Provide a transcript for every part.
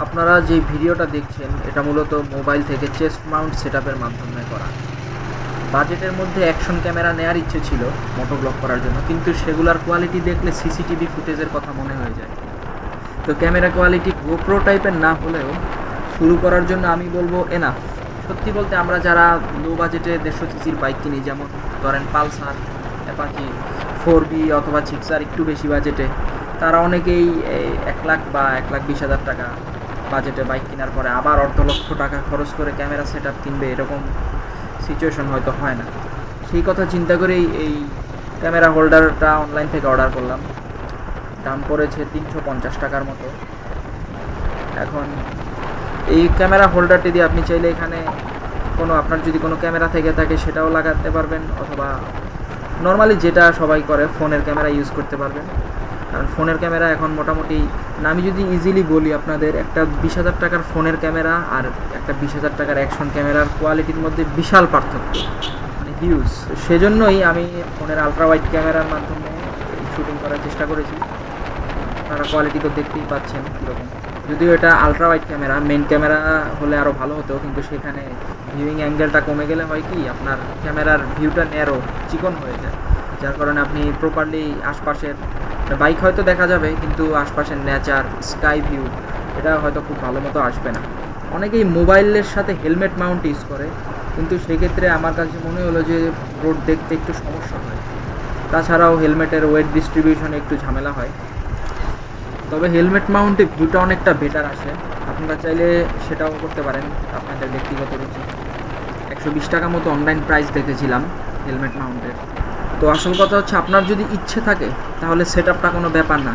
আপনারা যে ভিডিওটা দেখছেন এটা মূলত মোবাইল থেকে চেস্ট মাউন্ট সেটআপের মাধ্যমে করা। বাজেটের মধ্যে অ্যাকশন ক্যামেরা নেওয়ার ইচ্ছে ছিল মোটো ব্লগ করার জন্য, কিন্তু সেগুলোর কোয়ালিটি দেখলে সিসিটিভি ফুটেজের কথা মনে হয়ে যায়। তো ক্যামেরা কোয়ালিটি গোপ্রো টাইপের না হলেও শুরু করার জন্য আমি বলবো এনাফ। সত্যি বলতে আমরা যারা লো বাজেটে 150 সিসির বাইক কিনি, যেমন ধরেন পালসার, অ্যাপাচি 4B অথবা জিক্সার একটু বেশি বাজেটে, তারা অনেকেই 1 লাখ বা 1,20,000 টাকা বাজেটে বাইক কেনার পরে আবার অর্ধ লক্ষ টাকা খরচ করে ক্যামেরা সেটআপ কিনবে, এরকম সিচুয়েশন হয়তো হয় না। সেই কথা চিন্তা করেই এই ক্যামেরা হোল্ডারটা অনলাইন থেকে অর্ডার করলাম। দাম পড়েছে 350 টাকার মতো। এখন এই ক্যামেরা হোল্ডারটি দিয়ে আপনি চাইলে এখানে আপনার যদি কোনো ক্যামেরা থেকে থাকে সেটাও লাগাতে পারবেন, অথবা নর্মালি যেটা সবাই করে ফোনের ক্যামেরা ইউজ করতে পারবেন। কারণ ফোনের ক্যামেরা এখন মোটামুটি, আমি যদি ইজিলি বলি আপনাদের, একটা 20,000 টাকার ফোনের ক্যামেরা আর একটা 20,000 টাকার অ্যাকশন ক্যামেরার কোয়ালিটির মধ্যে বিশাল পার্থক্য, মানে হিউজ। সেজন্যই আমি ফোনের আলট্রা ওয়াইড ক্যামেরার মাধ্যমে শুটিং করার চেষ্টা করেছি। আপনারা কোয়ালিটি তো দেখতেই পাচ্ছেন কীরকম। যদিও এটা ultra wide camera, main camera হলে আরও ভালো হতো, কিন্তু সেখানে ভিউইং অ্যাঙ্গেলটা কমে গেলে হয় কি, আপনার ক্যামেরার ভিউটা ন্যারো, চিকন হয়ে যায়, যার কারণে আপনি প্রপারলি আশপাশের বাইক হয়তো দেখা যাবে, কিন্তু আশপাশের নেচার, স্কাই ভিউ এটা হয়তো খুব ভালো মতো আসবে না। অনেকেই মোবাইলের সাথে হেলমেট মাউন্ট ইউজ করে, কিন্তু সেক্ষেত্রে আমার কাছে মনে হলো যে রোড দেখতে একটু সমস্যা হয়। তাছাড়াও হেলমেটের ওয়েট ডিস্ট্রিবিউশনে একটু ঝামেলা হয়। তবে হেলমেট মাউন্টে ভিউটা অনেকটা বেটার আসে। আপনারা চাইলে সেটাও করতে পারেন, আপনাদের ব্যক্তিগত রুচি। 120 টাকা মতো অনলাইন প্রাইস দেখেছিলাম হেলমেট মাউন্টের। তো আসল কথা হচ্ছে, আপনার যদি ইচ্ছে থাকে তাহলে সেটআপটা কোনো ব্যাপার না,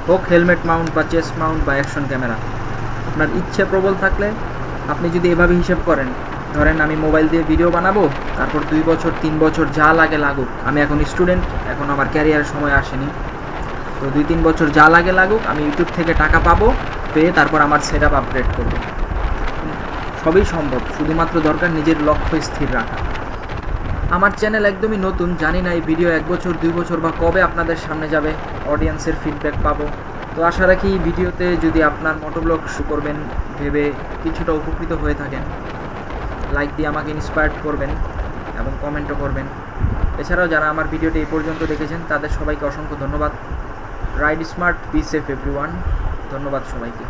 হোক হেলমেট মাউন্ট বা চেস্ট মাউন্ট বা অ্যাকশন ক্যামেরা। আপনার ইচ্ছে প্রবল থাকলে আপনি যদি এভাবে হিসেব করেন, ধরেন আমি মোবাইল দিয়ে ভিডিও বানাবো, তারপর 2 বছর 3 বছর যা লাগে লাগুক, আমি এখন স্টুডেন্ট, এখন আমার ক্যারিয়ারের সময় আসেনি, তো 2-3 বছর যা লাগে লাগুক, আমি ইউটিউব থেকে টাকা পাবো, পেয়ে তারপর আমার সেটআপ আপগ্রেড করবো। সবই সম্ভব, শুধুমাত্র দরকার নিজের লক্ষ্য স্থির রাখা। আমার চ্যানেল একদমই নতুন, জানি না এই ভিডিও 1 বছর 2 বছর বা কবে আপনাদের সামনে যাবে, অডিয়েন্সের ফিডব্যাক পাবো। তো আশা রাখি ভিডিওতে যদি আপনার মোটোব্লগ শুরু করবেন ভেবে কিছুটা উপকৃত হয়ে থাকেন, লাইক দিয়ে আমাকে ইন্সপায়ার্ড করবেন এবং কমেন্টও করবেন। এছাড়াও যারা আমার ভিডিওটি এই পর্যন্ত দেখেছেন তাদের সবাইকে অসংখ্য ধন্যবাদ। Ride smart, be safe everyone. ধন্যবাদ সবাইকে।